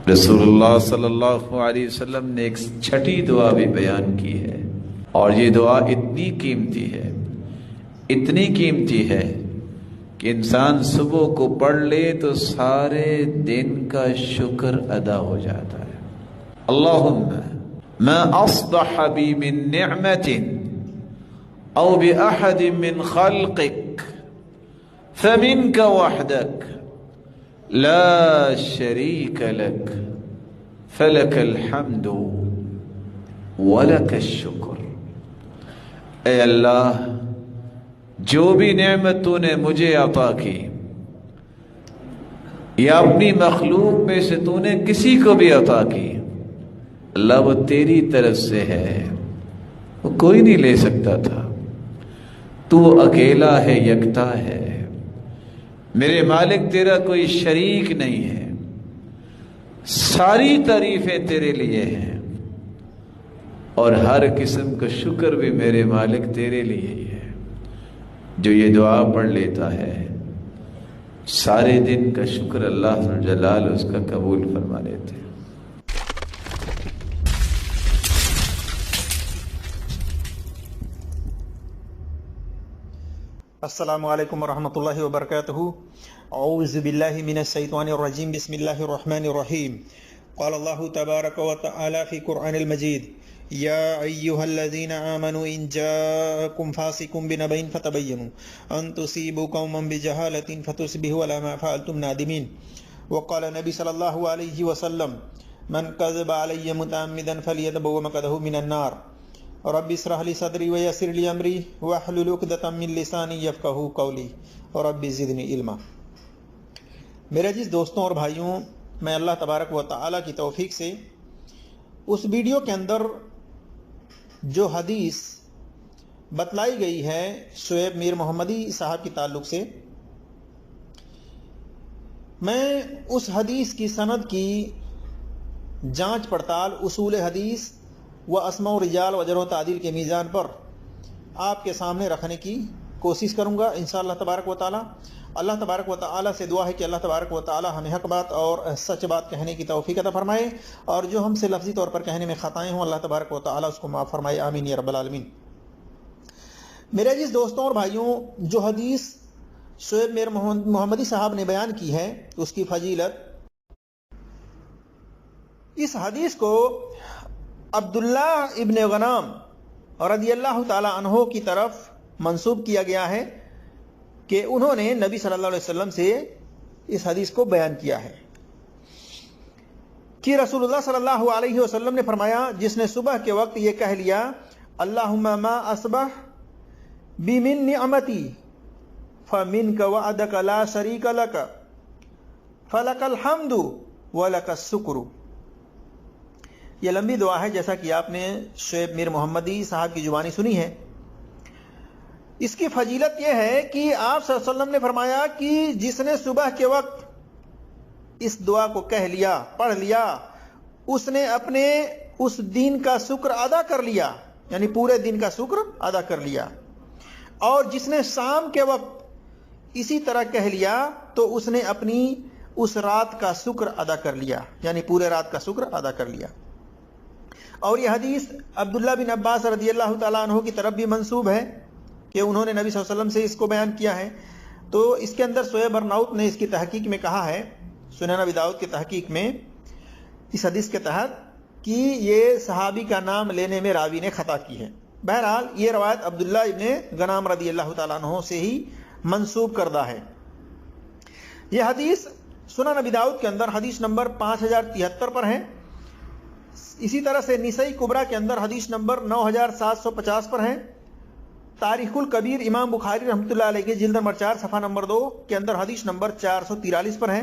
रसूलुल्लाह सल्लल्लाहु अलैहि वसल्लम ने एक छठी दुआ भी बयान की है, और ये दुआ इतनी कीमती है कि इंसान सुबह को पढ़ ले तो सारे दिन का शुक्र अदा हो जाता है। अल्लाहुम्मा मा अस्बह बी मिन निअमतिन औ बि अहदिन मिन खल्क़िक फमिनका वहदक ला शरीक लक फलकल हम्दु वलकश शुक्र। ऐ अल्लाह, जो भी नेमत तूने मुझे अता की या अपनी मखलूक में से तूने किसी को भी अता की, अल्लाह वो तेरी तरफ से है, वो कोई नहीं ले सकता था। तू अकेला है, यकता है। मेरे मालिक तेरा कोई शरीक नहीं है। सारी तारीफें तेरे लिए हैं और हर किस्म का शुक्र भी मेरे मालिक तेरे लिए ही है। जो ये दुआ पढ़ लेता है सारे दिन का शुक्र अल्लाह जलाल उसका कबूल फरमा लेते हैं। अस्सलामु अलैकुम वरहमतुल्लाहि वबरकातुहू। औज़ु बिल्लाहि मिनश शैतानिर रजीम। बिस्मिल्लाहिर रहमानिर रहीम। क़ाल अल्लाहु तबारक व तआला फ़ी क़ुरआनिल मजीद या अय्युहल्लज़ीना आमनू इन जाअकुम फ़ासिक़ुम बिनबइन फ़तबय्यनु अन तुसीबू क़ौमन बिजहालतिन फ़तुस्बिहू अला मा फ़अलतुम नादिमीन। व क़ाल नबी सल्लल्लाहु अलैहि वसल्लम मन कज़्ज़ब अलैया मुतअम्मिदन फ़लियतबव्वअ मक़अदहू मिनन नार। रब्बि इश्रह ली सदरी व यस्सिर ली अमरी वहलुल उक़दतम मिन लिसानी यफ़क़हू क़ौली रब्बि ज़िदनी इल्मा। मेरे अज़ीज़ दोस्तों और भाइयों, मैं अल्लाह तबारक व तआला की तौफ़ीक से उस वीडियो के अंदर जो हदीस बतलाई गई है शुएब मीर मोहम्मदी साहब की ताल्लुक़ से, मैं उस हदीस की सनद की जाँच पड़ताल उसूल हदीस व अस्मा व रिजाल व जरह व तादील के मीज़ान पर आपके सामने रखने की कोशिश करूँगा इंशाअल्लाह तबारक व तआला। अल्लाह तबारक व तआला से दुआ है कि अल्लाह तबारक व तआला हमें हक़ बात और सच बात कहने की तौफ़ीक़ अता फ़रमाए, और जो हमसे लफ्ज़ी तौर पर कहने में ख़ताएँ हों अल्लाह तबारक व तआला उसको माफ़ फ़रमाए, आमीन या रब्बल आलमीन। मेरे अज़ीज़ दोस्तों और भाइयों, जो हदीस शुएब मीर मोहम्मदी साहब ने बयान की है उसकी फ़जीलत, इस हदीस को अब्दुल्ला इब्न गनाम रज़ियल्लाहु ताला अन्हो की तरफ मंसूब किया गया है कि उन्होंने नबी सल्लल्लाहु अलैहि वसल्लम से इस हदीस को बयान किया है कि रसूलुल्लाह सल्लल्लाहु अलैहि वसल्लम ने फरमाया, जिसने सुबह के वक्त ये कह लिया अल्लाहुम्मा मा अस्बह बिमिन निअमती फमिनका वअदका ला शरीका लक फलकल हम्दु वलकस शुक्र। ये लंबी दुआ है, जैसा कि आपने शुएब मीर मोहम्मदी साहब की जुबानी सुनी है। इसकी फजीलत यह है कि आप सल्लल्लाहु अलैहि वसल्लम ने फरमाया कि जिसने सुबह के वक्त इस दुआ को कह लिया, पढ़ लिया, उसने अपने उस दिन का शुक्र अदा कर लिया, यानी पूरे दिन का शुक्र अदा कर लिया। और जिसने शाम के वक्त इसी तरह कह लिया तो उसने अपनी उस रात का शुक्र अदा कर लिया, यानी पूरे रात का शुक्र अदा कर लिया। और यह हदीस अब्दुल्ला बिन अब्बास रज़ियल्लाहु ताला अन्हु की तरफ भी मंसूब है कि उन्होंने नबी सल्लल्लाहु अलैहि वसल्लम से इसको बयान किया है। तो इसके अंदर शुएब अर्नाउत ने इसकी तहकीक में कहा है, सुनन अबी दाऊद की तहकीक में, इस हदीस के तहत कि ये सहाबी का नाम लेने में रावी ने खता की है। बहरहाल ये रवायत अब्दुल्ला इब्न गनाम रज़ियल्लाहु ताला अन्हु से ही मंसूब करदा है। यह हदीस सुनन अबी दाऊद के अंदर हदीस नंबर 5073 पर है। इसी तरह से निसई कुबरा के अंदर हदीस नंबर 9750 पर है। तारीखुल कबीर इमाम बुखारी रहमतुल्लाह अलैह के जिल्द नंबर 4 सफ़ा नंबर 2 के अंदर हदीस नंबर 443 पर है।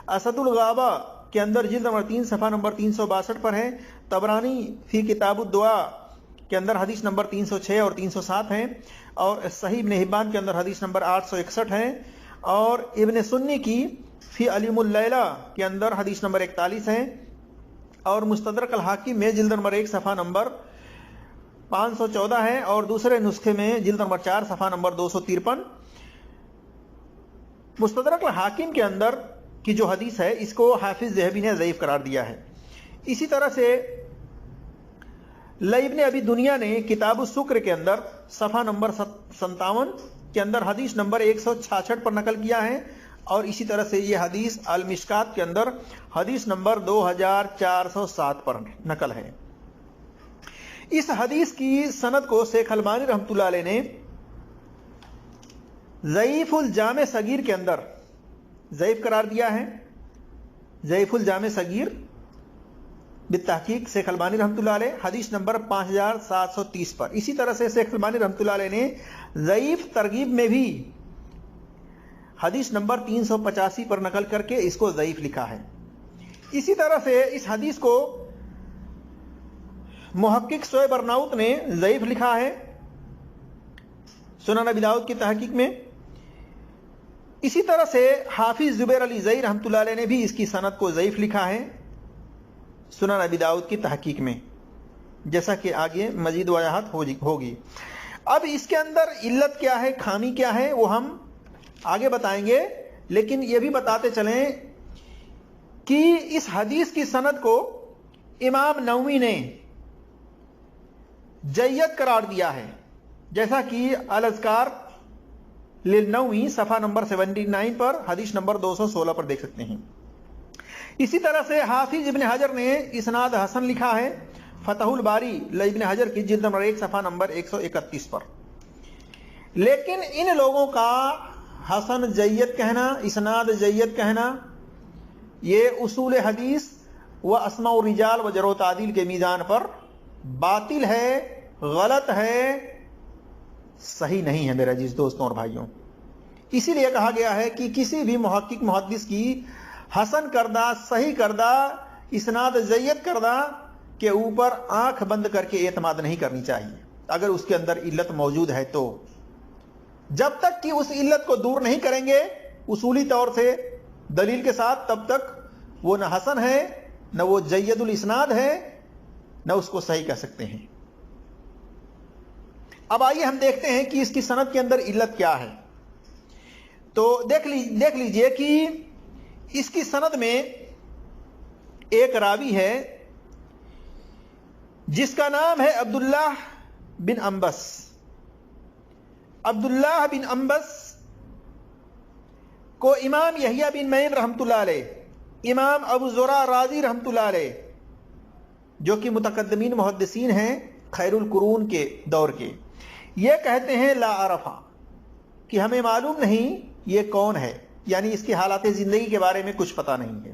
असदुल गाबा के अंदर जिल्द नंबर 3 सफ़ा नंबर 362 पर है। तबरानी फी किताबुद दुआ के अंदर हदीस नंबर 306 और 307 है। और सही इब्न हिब्बान के अंदर हदीस नंबर 861 है। और इब्न सुन्नी की फी अलीमुल लैला के अंदर हदीस नंबर 41 है। और मुस्तदरक अल हाकिम में जिल्द नंबर 1 सफ़ा नंबर 514 है। और दूसरे नुस्खे में जिल्द नंबर 4 सफ़ा नंबर 253। मुस्तदरक अल हाकिम के अंदर کی جو حدیث ہے اس کو حافظ ذہبی نے ضعیف قرار دیا ہے. اسی طرح سے ابن ابی دنیا نے کتاب السکر کے اندر صفحہ نمبر 57 کے اندر حدیث نمبر 166 پر نقل کیا ہے, اور اسی طرح سے یہ حدیث المشکات کے اندر حدیث نمبر 2407 پر نقل ہے. اس حدیث کی سند کو شیخ البانی رحمۃ اللہ علیہ نے ضعیف الجامع صغیر کے اندر ضعیف قرار دیا ہے. ضعیف الجامع صغیر بالتحقیق شیخ البانی رحمۃ اللہ علیہ حدیث نمبر 5730 پر. اسی طرح سے شیخ البانی رحمۃ اللہ علیہ نے ضعیف ترغیب میں بھی حدیث نمبر 385 پر نقل کر کے اس کو ضعیف لکھا ہے. اسی طرح سے اس حدیث کو محقق شعیب ارناؤت نے ضعیف لکھا ہے سنن ابی داؤد کی تحقیق میں. اسی طرح سے حافظ زبیر علی زئی رحمۃ اللہ علیہ نے بھی اس کی سند کو ضعیف لکھا ہے سنن ابی داؤد کی تحقیق میں, جیسا کہ آگے مزید وضاحت ہوگی. اب اس کے اندر علت کیا ہے, خامی کیا ہے, وہ ہم آگے بتائیں گے, لیکن یہ بھی بتاتے چلیں کہ اس حدیث کی سند کو امام نووی نے جید قرار دیا ہے, جیسا کہ الاذکار للنووی صفحہ نمبر 79 پر حدیث نمبر 216 پر دیکھ سکتے ہیں. اسی طرح سے حافظ ابن حجر نے اسناد حسن لکھا ہے فتح الباری ابن حجر کی جلد نمبر 1 صفحہ نمبر 131 پر. لیکن ان لوگوں کا حسن جید کہنا, اسناد جید کہنا, یہ اصول حدیث و اسماء الرجال و جرح و تعدیل کے میزان پر باطل ہے, غلط ہے, صحیح نہیں ہے میرے عزیز دوستوں اور بھائیوں. اسی لیے کہا گیا ہے کہ کسی بھی محقق محدث کی حسن کردہ, صحیح کردہ, اسناد جید کردہ کے اوپر آنکھ بند کر کے اعتماد نہیں کرنی چاہیے اگر اس کے اندر علت موجود ہے تو. جب تک کہ اس علت کو دور نہیں کریں گے اصولی طور سے دلیل کے ساتھ, تب تک وہ نہ حسن ہے, نہ وہ جید الاسناد ہے, نہ اس کو صحیح کہہ سکتے ہیں. اب آئیے ہم دیکھتے ہیں کہ اس کی سند کے اندر علت کیا ہے. تو دیکھ لیجئے کہ اس کی سند میں ایک راوی ہے جس کا نام ہے عبداللہ بن انبس. عبداللہ بن انبس کو امام یحییٰ بن معین رحمۃ اللہ علیہ, امام ابو زرع رازی رحمۃ اللہ علیہ جو کہ متقدمین محدثین ہیں خیر القرون کے دور کے, یہ کہتے ہیں لا عرفہ, کہ ہمیں معلوم نہیں یہ کون ہے, یعنی اس کی حالات زندگی کے بارے میں کچھ پتہ نہیں ہے.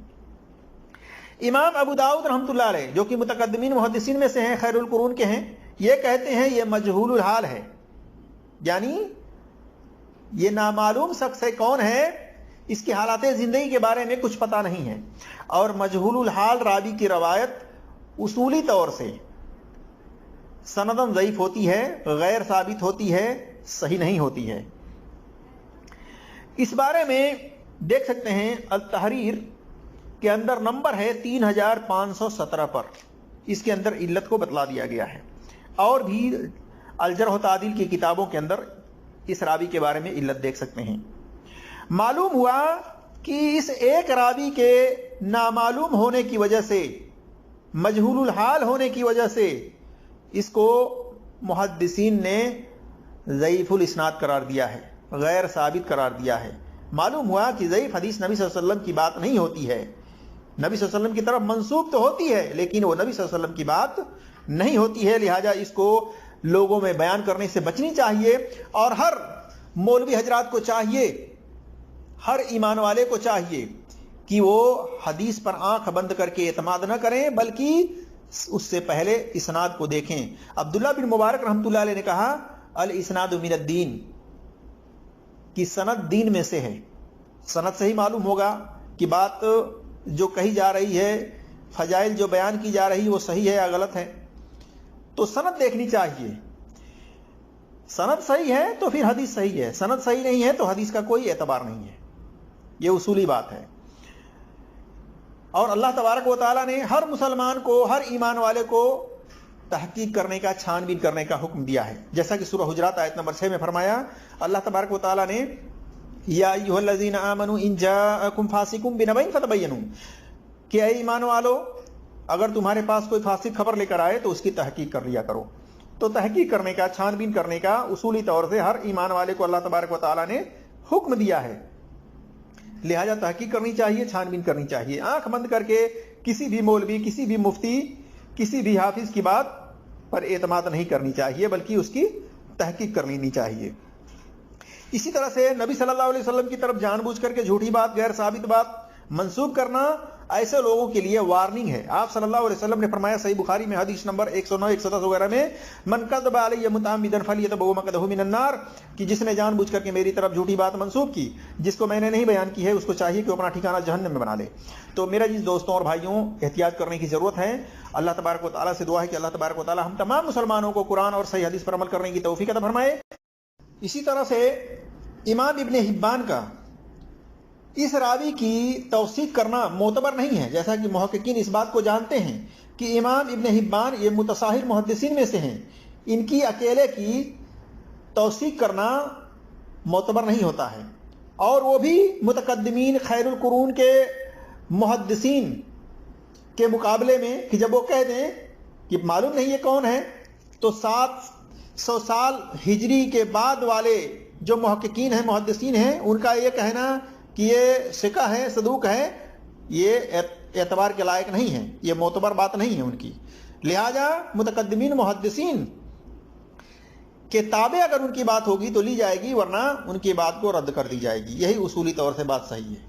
امام ابو داؤد رحمۃ اللہ علیہ جو کہ متقدمین محدثین میں سے ہیں, خیر القرون کے ہیں, یہ کہتے ہیں یہ مجہول الحال ہے, یعنی یہ نامعلوم شخص ہے, کون ہے, اس کی حالات زندگی کے بارے میں کچھ پتہ نہیں ہے. اور مجہول الحال راوی کی روایت اصولی طور سے سندن ضعیف ہوتی ہے, غیر ثابت ہوتی ہے, صحیح نہیں ہوتی ہے. اس بارے میں دیکھ سکتے ہیں التحریر کے اندر نمبر ہے 3517 پر, اس کے اندر علت کو بتلا دیا گیا ہے. اور بھی الجرح و تعدیل کی کتابوں کے اندر اس راوی کے بارے میں علت دیکھ سکتے ہیں. معلوم ہوا کہ اس ایک راوی کے نامعلوم ہونے کی وجہ سے, مجہول الحال ہونے کی وجہ سے اس کو محدثین نے ضعیف الاسناد قرار دیا ہے, غیر ثابت قرار دیا ہے. معلوم ہوا کہ ضعیف حدیث نبی صلی اللہ علیہ وسلم کی بات نہیں ہوتی ہے, نبی صلی اللہ علیہ وسلم کی طرف منسوب تو ہوتی ہے لیکن وہ نبی صلی اللہ علیہ وسلم کی بات نہیں ہوتی ہے. لہٰذا اس کو لوگوں میں بیان کرنے سے بچنی چاہیے, اور ہر مولوی حضرات کو چاہیے, ہر ایمان والے کو چاہیے کہ وہ حدیث پر آنکھ بند کر کے اعتماد نہ کریں, بلکہ اس سے پہلے اسناد کو دیکھیں. عبداللہ بن مبارک رحمۃ اللہ علیہ نے کہا الاسناد من الدین, کی سند دین میں سے ہے. سند سے ہی معلوم ہوگا کہ بات جو کہی جا رہی ہے, فضائل جو بیان کی جا رہی ہے وہ صحیح ہے یا غلط ہے. تو سند دیکھنی چاہیے, سند صحیح ہے تو پھر حدیث صحیح ہے, سند صحیح نہیں ہے تو حدیث کا کوئی اعتبار نہیں ہے. یہ اصولی بات ہے. اور اللہ تبارک و تعالیٰ نے ہر مسلمان کو, ہر ایمان والے کو تحقیق کرنے کا, چھان بین کرنے کا حکم دیا ہے, جیسا کہ سورہ حجرات آیت نمبر 6 میں فرمایا. اللہ تبارک و تعالیٰ نے या अय्युहल्लज़ीना आमनू इन जाअकुम फासिकुम बिनबइन फतबय्यनू, कि ऐ ईमान वालो, अगर तुम्हारे पास कोई फासिक खबर लेकर आए तो उसकी तहकीक कर लिया करो। तो तहकीक करने का, छानबीन करने का उसूली तौर से हर ईमान वाले को अल्लाह तबारक व तआला ने हुक्म दिया है। लिहाजा तहकीक करनी चाहिए, छानबीन करनी चाहिए। आंख बंद करके किसी भी मौलवी, किसी भी मुफ्ती, किसी भी हाफिज की बात पर एतमाद नहीं करनी चाहिए, बल्कि उसकी तहकीक कर लेनी चाहिए। इसी तरह से नबी सल्लल्लाहु अलैहि वसल्लम की तरफ जानबूझ करके झूठी बात, गैर साबित बात मंसूब करना ऐसे लोगों के लिए वार्निंग है। आप सल्लल्लाहु अलैहि वसल्लम ने फरमाया सही बुखारी में हदीस नंबर 109, 110 वगैरह में, मन कज़्ज़बा अलैया मुतअम्मिदन फलियतबव्वअ मक़अदहु मिनन नार, कि जिसने जानबूझ करके मेरी तरफ झूठी बात मंसूब की जिसको मैंने नहीं बयान की है, उसको चाहिए कि वो अपना ठिकाना जहन्नम में बना ले। तो मेरा जिस दोस्तों और भाइयों, एहतियात करने की जरूरत है। अल्लाह तबारक व तआला से दुआ है कि अल्लाह तबारक व तआला हम तमाम मुसलमानों को कुरान और सही हदीस पर अमल करने की तौफीक अता फरमाए। इसी तरह से इमाम इब्न हिब्बान का इस रावी की तौसीक करना मोतबर नहीं है, जैसा कि मुहक्किकीन इस बात को जानते हैं कि इमाम इब्न हिब्बान ये मुतसाहिर मुहद्दिसीन में से हैं। इनकी अकेले की तौसीक करना मोतबर नहीं होता है, और वो भी मुतकद्दिमीन खैरुल कुरून के मुहद्दिसीन के मुकाबले में, कि जब वो कह दें कि मालूम नहीं ये कौन है, तो 700 साल हिजरी के बाद वाले जो मुहक्किकीन हैं, मुहद्दिसीन हैं, उनका ये कहना कि ये सिका है, सदूक है, ये एतबार के लायक नहीं है, ये मोतबर बात नहीं है उनकी। लिहाजा मुतकद्दिमीन मुहद्दिसीन के ताबे अगर उनकी बात होगी तो ली जाएगी, वरना उनकी बात को रद्द कर दी जाएगी। यही उसूली तौर से बात सही है।